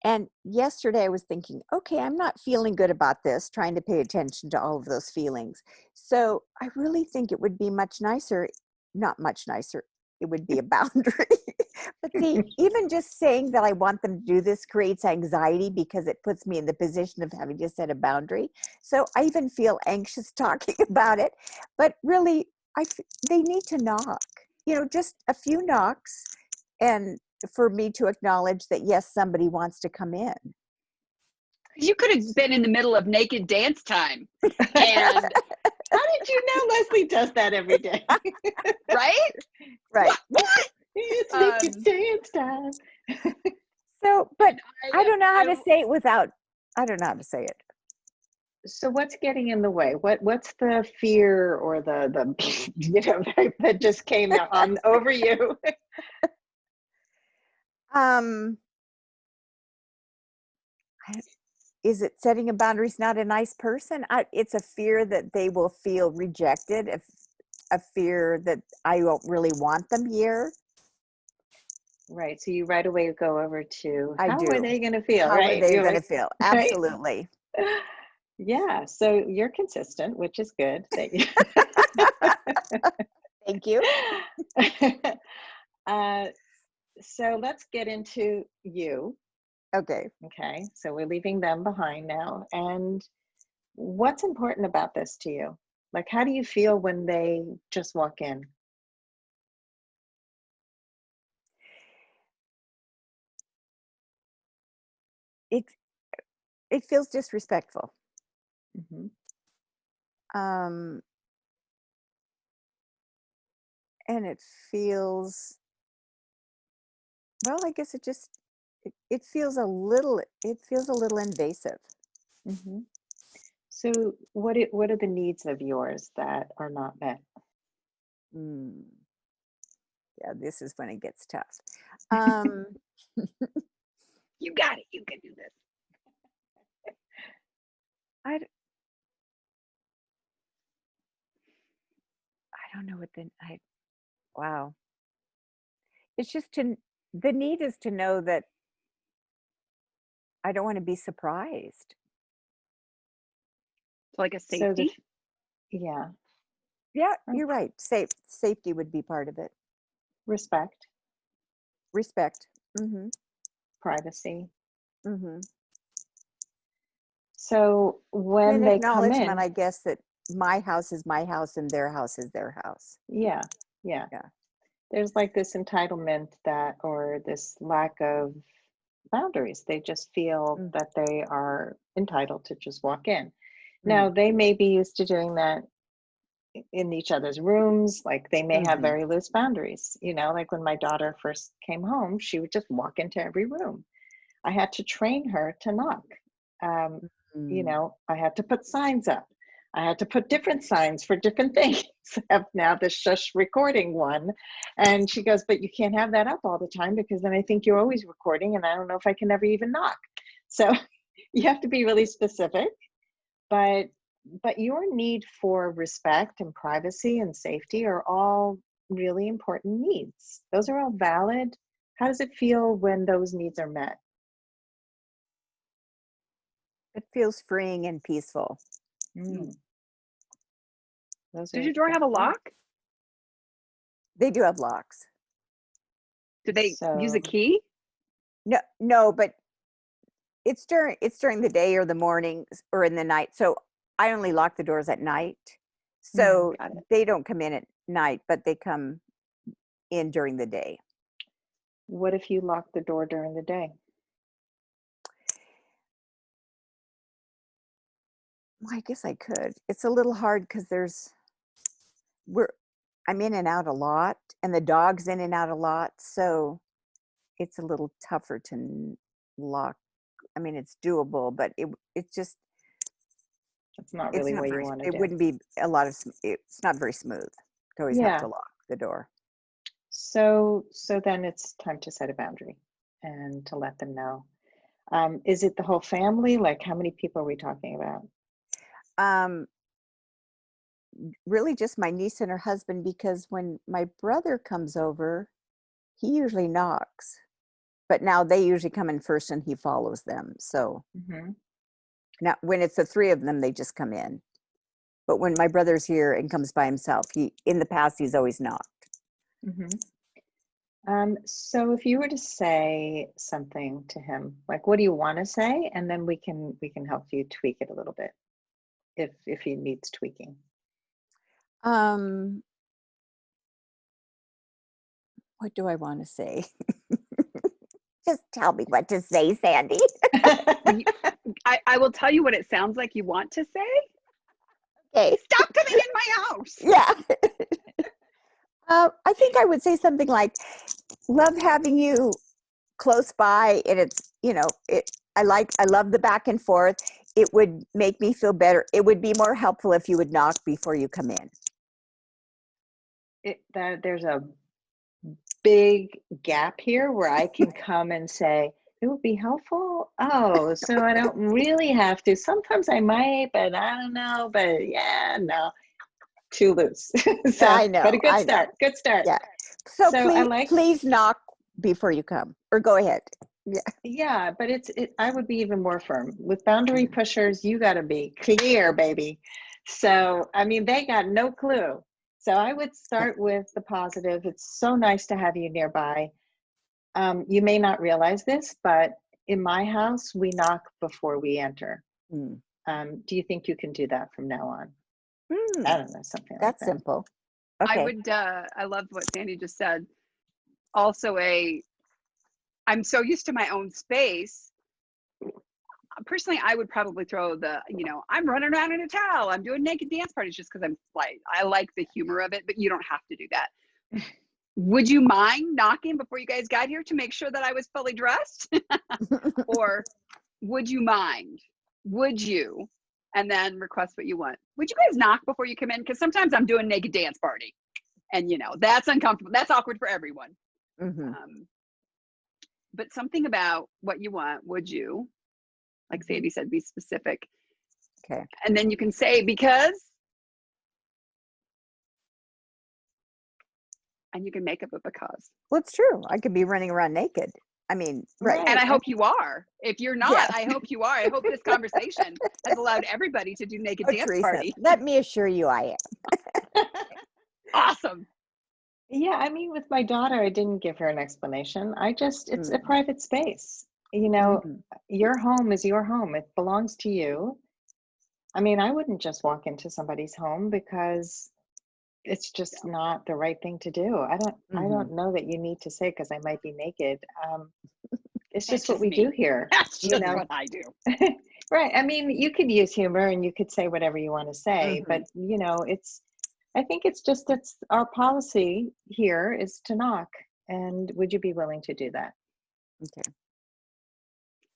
And yesterday I was thinking, okay, I'm not feeling good about this, trying to pay attention to all of those feelings. So I really think it would be much nicer, not much nicer, it would be a boundary. But see, even just saying that I want them to do this creates anxiety because it puts me in the position of having to set a boundary. So I even feel anxious talking about it. But really, they need to knock, just a few knocks, and for me to acknowledge that, yes, somebody wants to come in. You could have been in the middle of naked dance time. And how did you know Leslie does that every day? Right? Right. What? It's naked dance time. So, but I don't know how to say it without, I don't know how to say it. So what's getting in the way? What's the fear or the that just came on over you? Is it setting a boundary is not a nice person? It's a fear that they will feel rejected, a fear that I don't really want them here. Right. So you right away go over to how are they going to feel? How right? are they going to feel? Absolutely. Right? Yeah. So you're consistent, which is good. Thank you. So let's get into you. Okay. Okay. So we're leaving them behind now. And what's important about this to you? Like, how do you feel when they just walk in? It feels disrespectful. Mm-hmm. And it feels, well, I guess it feels a little invasive. Mm-hmm. So what are the needs of yours that are not met? Yeah, this is when it gets tough. You got it. You can do this. I don't know wow. It's just the need is to know that I don't want to be surprised. Like a safety? Yeah. Yeah, you're right. Safety would be part of it. Respect. Mm-hmm. Privacy. Mm-hmm. So when they come in, I guess that my house is my house and their house is their house. Yeah. There's like this entitlement or this lack of boundaries. They just feel that they are entitled to just walk in. Now, they may be used to doing that in each other's rooms. Like they may have very loose boundaries, like when my daughter first came home, she would just walk into every room. I had to train her to knock. I had to put signs up. I had to put different signs for different things. have now the shush recording one. And she goes, but you can't have that up all the time because then I think you're always recording and I don't know if I can ever even knock. So you have to be really specific, but your need for respect and privacy and safety are all really important needs. Those are all valid. How does it feel when those needs are met? It feels freeing and peaceful. Mm. Does your door have a lock? They do have locks. Do they use So- a key? No, but it's during the day or the mornings or in the night. So I only lock the doors at night. So Got it. they don't come in at night, but they come in during the day. What if you lock the door during the day? Well, I guess I could. It's a little hard because I'm in and out a lot, and the dog's in and out a lot, so it's a little tougher to lock. I mean, it's doable, but it's just That's not it's really not what you very. want to It do. wouldn't be a lot of. It's not very smooth to always have Yeah. to lock the door. So then it's time to set a boundary and to let them know. Is it the whole family? Like, how many people are we talking about? Really, just my niece and her husband, because when my brother comes over, he usually knocks, but now they usually come in first, and he follows them. So Mm-hmm. now, when it's the three of them, they just come in. But when my brother's here and comes by himself, in the past he's always knocked. Mm-hmm. So if you were to say something to him, like, what do you want to say? And then we can help you tweak it a little bit if he needs tweaking. What do I want to say? Just tell me what to say, Sandy. I will tell you what it sounds like you want to say. Okay. Stop coming in my house. Yeah. I think I would say something like, love having you close by, and it's, I love the back and forth. It would make me feel better. It would be more helpful if you would knock before you come in. There's a big gap here where I can come and say, it would be helpful. Oh, so I don't really have to. Sometimes I might, but I don't know. But yeah, no, too loose. So, I know. But a good I start. know. Good start. Yeah. So I please knock before you come, or go ahead. Yeah. Yeah, but I would be even more firm. With boundary pushers, you got to be clear, baby. So, I mean, they got no clue. So I would start with the positive. It's so nice to have you nearby. You may not realize this, but in my house, we knock before we enter. Mm. Do you think you can do that from now on? Mm. I don't know, something like That's that. simple. Okay. I would. I love what Sandy just said. Also, I'm so used to my own space. Personally, I would probably throw I'm running around in a towel. I'm doing naked dance parties just because I like the humor of it, but you don't have to do that. Would you mind knocking before you guys got here to make sure that I was fully dressed? Or would you mind? Would you? And then request what you want. Would you guys knock before you come in? Because sometimes I'm doing naked dance party. And that's uncomfortable. That's awkward for everyone. Mm-hmm. But something about what you want, would you? Like Sandy said, be specific. Okay. And then you can say, because, and you can make up a because. Well, it's true. I could be running around naked. I mean, right. And I hope you are. If you're not, Yeah. I hope you are. I hope this conversation has allowed everybody to do naked dance Teresa, party. let me assure you I am. Awesome. Yeah, I mean, with my daughter, I didn't give her an explanation. It's a private space. Mhm. Your home is your home. It belongs to you. I mean, I wouldn't just walk into somebody's home because it's just not the right thing to do. I don't know that you need to say, because I might be naked. It's just what we do here. That's just what I do. Right. I mean, you could use humor and you could say whatever you want to say, Mhm. but I think it's our policy here is to knock. And would you be willing to do that? Okay.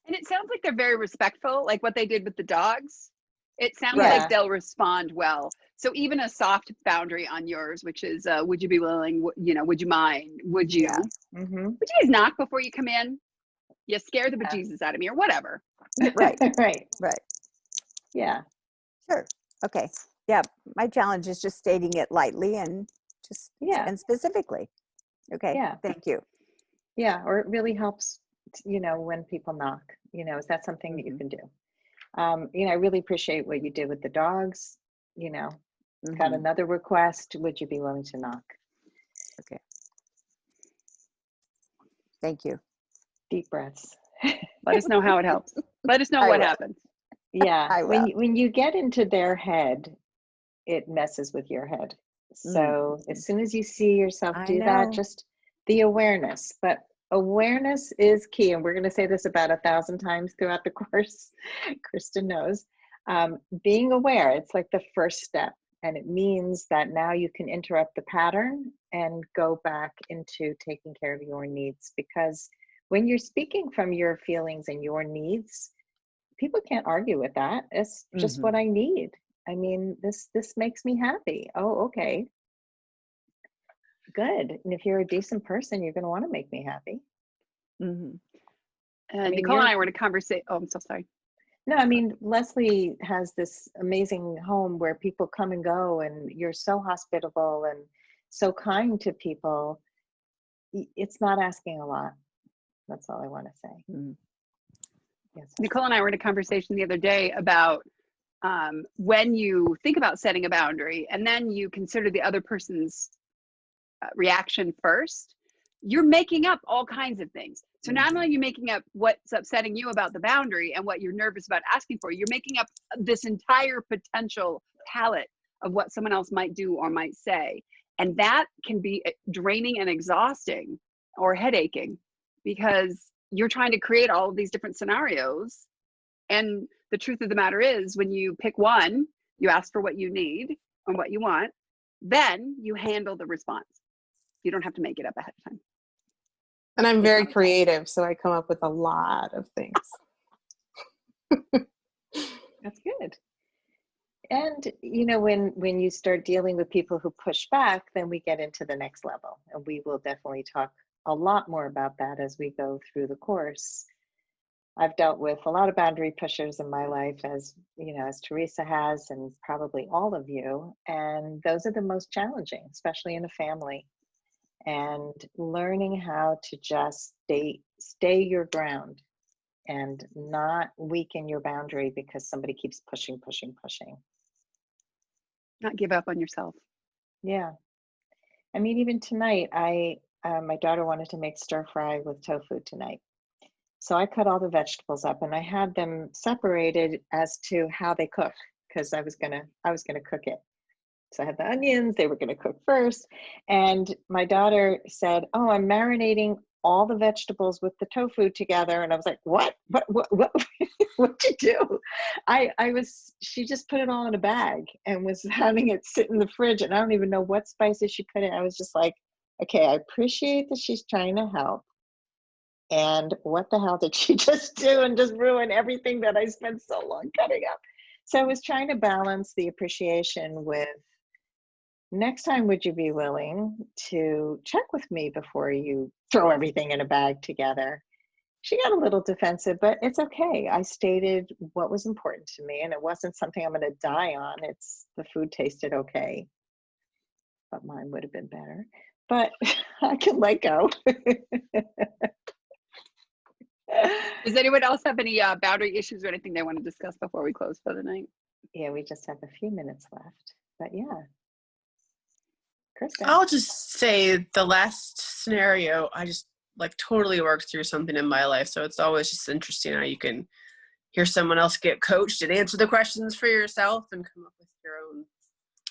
And it sounds like they're very respectful, like what they did with the dogs. It sounds Yeah. like they'll respond well. So even a soft boundary on yours, which is, would you be willing, would you mind, would you, Yeah. Mm-hmm. would you guys knock before you come in? You scare the bejesus out of me or whatever. Right. Right. Right. Yeah. Sure. Okay. Yeah. My challenge is just stating it lightly and just Yeah. and specifically. Okay. Yeah. Thank you. Yeah. Or it really helps, when people knock, is that something that you Mhm. can do? I really appreciate what you did with the dogs. Got Mhm. another request. Would you be willing to knock? Okay. Thank you. Deep breaths. Let us know how it helps. Let us know I what will. happens. Yeah. I When will. when you get into their head, it messes with your head. So Mhm. as soon as you see yourself I do that, know. just the awareness. But awareness is key. And we're going to say this about 1,000 times throughout the course. Kristen knows. Being aware, it's like the first step. And it means that now you can interrupt the pattern and go back into taking care of your needs. Because when you're speaking from your feelings and your needs, people can't argue with that. It's just Mhm. what I need. I mean, this makes me happy. Oh, okay. Good. And if you're a decent person, you're going to want to make me happy. Mhm. I mean, Nicole and I were in a conversation. Oh, I'm so sorry. no, I mean, Leslie has this amazing home where people come and go, and you're so hospitable and so kind to people. It's not asking a lot. That's all I want to say. Mhm. Yes. Nicole and I were in a conversation the other day about when you think about setting a boundary and then you consider the other person's reaction first, you're making up all kinds of things. So not only are you making up what's upsetting you about the boundary and what you're nervous about asking for, you're making up this entire potential palette of what someone else might do or might say. And that can be draining and exhausting or headaching because you're trying to create all of these different scenarios. And the truth of the matter is, when you pick one, you ask for what you need and what you want, then you handle the response. You don't have to make it up ahead of time. And I'm It's very not a creative, so I come up with a lot of things. That's good. And when you start dealing with people who push back, then we get into the next level, and we will definitely talk a lot more about that as we go through the course. I've dealt with a lot of boundary pushers in my life, as as Teresa has, and probably all of you, and those are the most challenging, especially in a family. And learning how to just stay your ground and not weaken your boundary because somebody keeps pushing. Not give up on yourself. Yeah. I mean, even tonight, my daughter wanted to make stir fry with tofu tonight. So I cut all the vegetables up and I had them separated as to how they cook, because I was gonna cook it. So I had the onions, they were gonna cook first. And my daughter said, "Oh, I'm marinating all the vegetables with the tofu together." And I was like, what what'd you do? She just put it all in a bag and was having it sit in the fridge. And I don't even know what spices she put in. I was just like, okay, I appreciate that she's trying to help. And what the hell did she just do and just ruin everything that I spent so long cutting up? So I was trying to balance the appreciation with, next time, would you be willing to check with me before you throw everything in a bag together? She got a little defensive, but it's okay. I stated what was important to me, and it wasn't something I'm going to die on. It's the food tasted okay, but mine would have been better. But I can let go. Does anyone else have any boundary issues or anything they want to discuss before we close for the night? Yeah, we just have a few minutes left, but yeah. Kristen. I'll just say the last scenario, I just totally worked through something in my life. So it's always just interesting how you can hear someone else get coached and answer the questions for yourself and come up with your own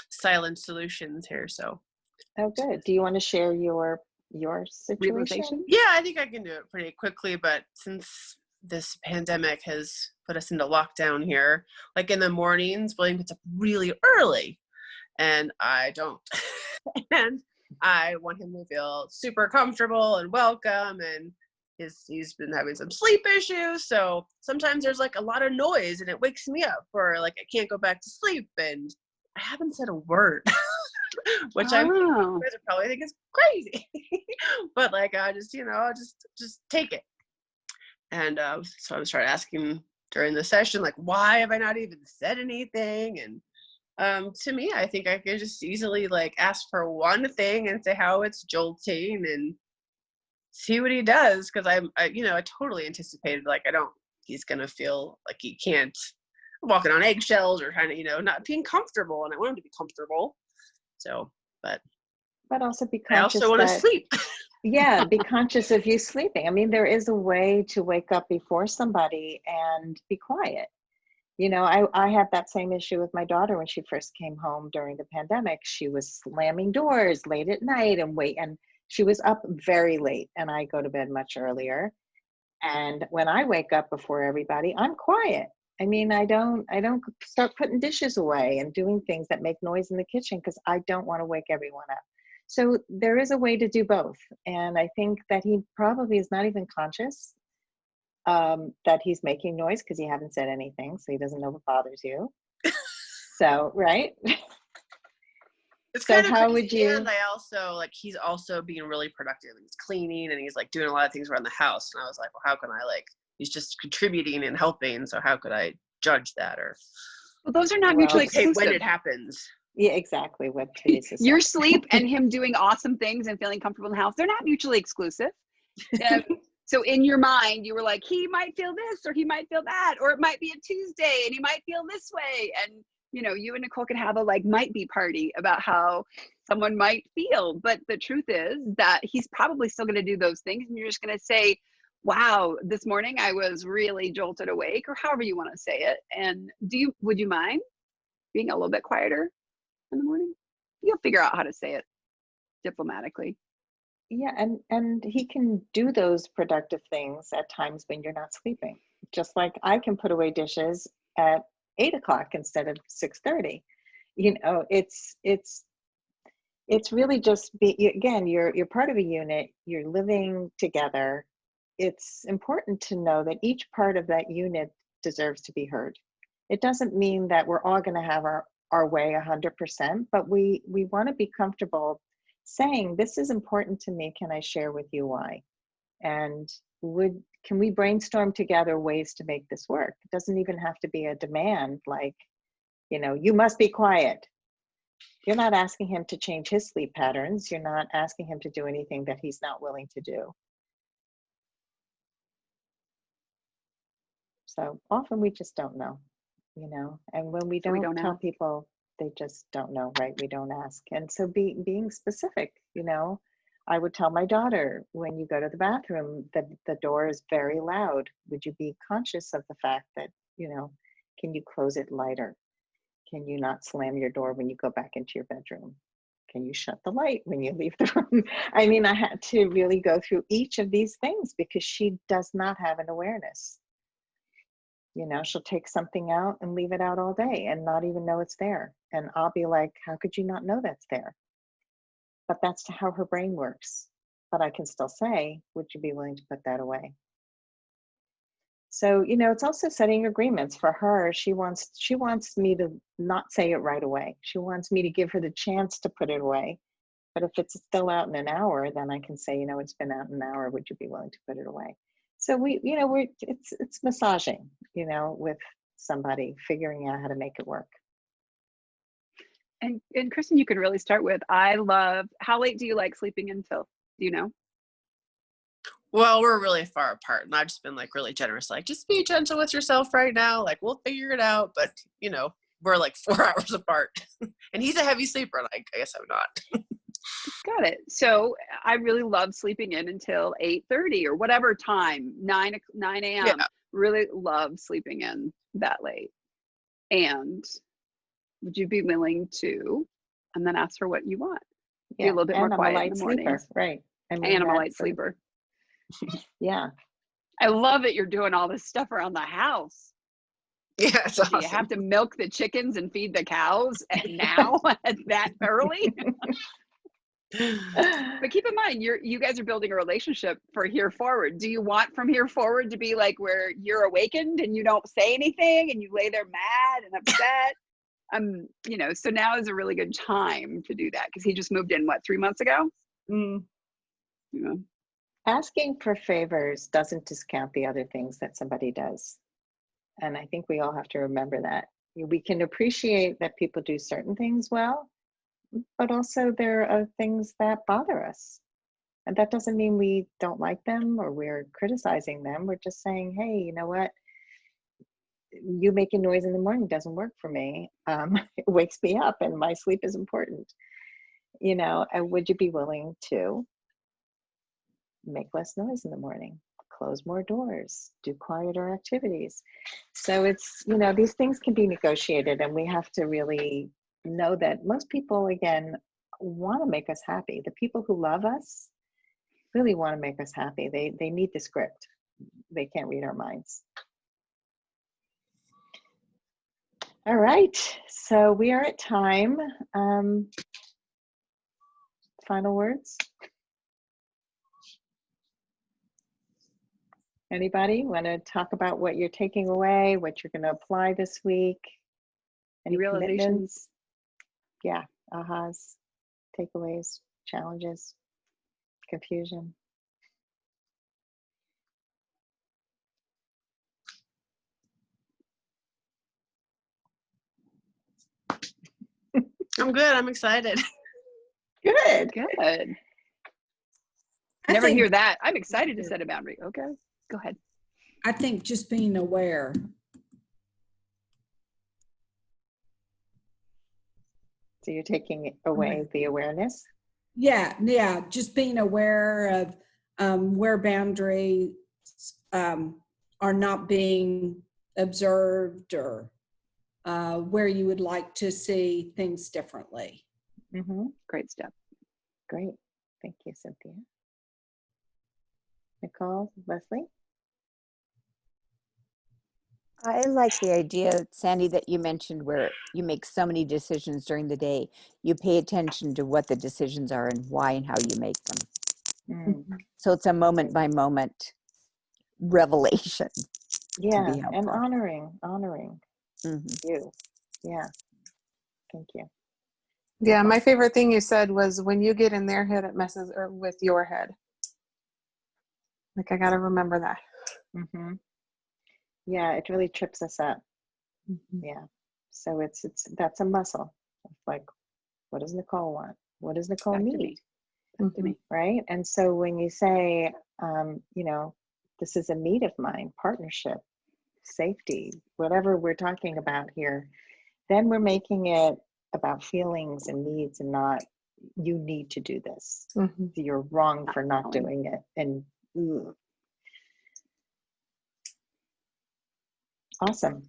silent solutions here. So. Oh, good. Do you want to share your situation? Realization? Yeah, I think I can do it pretty quickly, but since this pandemic has put us into lockdown here, in the mornings, William gets up really early and I don't. And I want him to feel super comfortable and welcome, and he's been having some sleep issues, so sometimes there's a lot of noise and it wakes me up, or I can't go back to sleep, and I haven't said a word, which you guys are probably think is crazy. But like, I just, I'll just take it. And so I was trying asking during the session, like, why have I not even said anything? And to me, I think I could just easily like ask for one thing and say how it's jolting and see what he does. Cause I totally anticipated, like, he's going to feel like he can't, walking on eggshells or trying to, not being comfortable. And I want him to be comfortable. So, but also be I conscious also want to that, sleep. yeah, be conscious of you sleeping. I mean, there is a way to wake up before somebody and be quiet. I had that same issue with my daughter when she first came home during the pandemic. She was slamming doors late at night and she was up very late, and I go to bed much earlier. And when I wake up before everybody, I'm quiet. I mean, I don't start putting dishes away and doing things that make noise in the kitchen because I don't want to wake everyone up. So there is a way to do both. And I think that he probably is not even conscious that he's making noise because he hasn't said anything. So he doesn't know what bothers you. So, right? It's So kind of how crazy. would you? And I also, like, he's also being really productive. He's cleaning and he's like doing a lot of things around the house. And I was like, well, how can I, like, he's just contributing and helping. So how could I judge that? Or, Well, those are not mutually exclusive. When it happens. Yeah, exactly what Teresa said. Your sleep and him doing awesome things and feeling comfortable in the house, they're not mutually exclusive. So in your mind, you were like, he might feel this or he might feel that, or it might be a Tuesday and he might feel this way. And, you and Nicole could have a might be party about how someone might feel. But the truth is that he's probably still going to do those things. And you're just going to say, wow, this morning I was really jolted awake, or however you want to say it. And would you mind being a little bit quieter in the morning? You'll figure out how to say it diplomatically. Yeah, and he can do those productive things at times when you're not sleeping. Just like I can put away dishes at 8 o'clock instead of 6:30. It's really just again, you're part of a unit, you're living together. It's important to know that each part of that unit deserves to be heard. It doesn't mean that we're all going to have our way 100%, but we want to be comfortable saying, this is important to me. Can I share with you why? And can we brainstorm together ways to make this work? It doesn't even have to be a demand like, you must be quiet. You're not asking him to change his sleep patterns. You're not asking him to do anything that he's not willing to do. So often we just don't know, and when we don't tell people, they just don't know, right? We don't ask. And so being specific, I would tell my daughter, when you go to the bathroom, the door is very loud. Would you be conscious of the fact that, can you close it lighter? Can you not slam your door when you go back into your bedroom? Can you shut the light when you leave the room? I mean, I had to really go through each of these things because she does not have an awareness. She'll take something out and leave it out all day and not even know it's there. And I'll be like, how could you not know that's there? But that's how her brain works. But I can still say, would you be willing to put that away? So, it's also setting agreements. For her, she wants me to not say it right away. She wants me to give her the chance to put it away. But if it's still out in an hour, then I can say, it's been out in an hour. Would you be willing to put it away? So it's massaging, with somebody, figuring out how to make it work. And Kristen, you could really start with, how late do you like sleeping until? Do you know? Well, we're really far apart, and I've just been really generous, just be gentle with yourself right now. We'll figure it out. But, we're 4 hours apart and he's a heavy sleeper. And I guess I'm not. Got it. So I really love sleeping in until 8:30 or whatever time, 9 a.m. Yeah. Really love sleeping in that late. And would you be willing to, and then ask for what you want? Yeah. Be a little bit more quiet in the morning. Right. And I'm a light sleeper. Yeah. I love that you're doing all this stuff around the house. Yeah, it's awesome. Do you have to milk the chickens and feed the cows now at that early? But keep in mind, you guys are building a relationship for here forward. Do you want from here forward to be where you're awakened and you don't say anything and you lay there mad and upset? you know, so now is a really good time to do that because he just moved in, what, 3 months ago? Mm. You know, Asking for favors doesn't discount the other things that somebody does. And I think we all have to remember that. We can appreciate that people do certain things well, but also there are things that bother us. And that doesn't mean we don't like them or we're criticizing them. We're just saying, hey, you know what? You making noise in the morning doesn't work for me. It wakes me up and my sleep is important. You know, and would you be willing to make less noise in the morning, close more doors, do quieter activities? So it's, you know, these things can be negotiated, and we have to really know that most people, again, want to make us happy. The people who love us really want to make us happy. They need the script. They can't read our minds. All right, so we are at time. Final words? Anybody want to talk about what you're taking away, what you're going to apply this week? Any realizations? commitments? Yeah, ahas, takeaways, challenges, confusion. I'm good. I'm excited. Good. Good. I Never think- hear that. I'm excited to set a boundary. Okay, go ahead. I think just being aware. So you're taking away the awareness? Yeah, just being aware of where boundaries are not being observed, or where you would like to see things differently. Mm-hmm. Great step. Great. Thank you, Cynthia. Nicole, Leslie? I like the idea, Sandy, that you mentioned where you make so many decisions during the day. You pay attention to what the decisions are and why and how you make them. Mm. So it's a moment by moment revelation. Yeah, be and helpful. honoring Mhm. you. Yeah. Thank you. Yeah, my favorite thing you said was when you get in their head, it messes with your head. Like, I got to remember that. Mm-hmm. Yeah, it really trips us up. Mm-hmm. Yeah. So it's that's a muscle. It's like, what does Nicole want? What does Nicole Back to need? me. Back to me. Right. And so when you say, you know, this is a need of mine, partnership, safety, whatever we're talking about here, then we're making it about feelings and needs and not, you need to do this. Mm-hmm. You're wrong for not allowing. doing it. And awesome.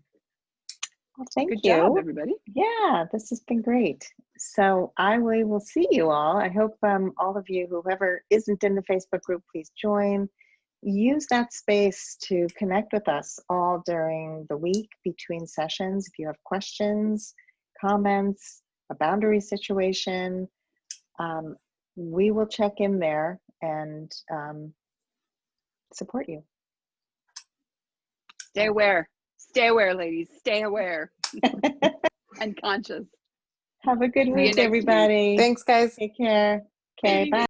Well, thank Good you. job, everybody. Yeah, this has been great. So we will see you all. I hope all of you, whoever isn't in the Facebook group, please join. Use that space to connect with us all during the week between sessions. If you have questions, comments, a boundary situation, we will check in there and support you. Stay aware. Stay aware, ladies. Stay aware and conscious. Have a good See you week, next week. everybody. Thanks, guys. Take care. Okay, bye.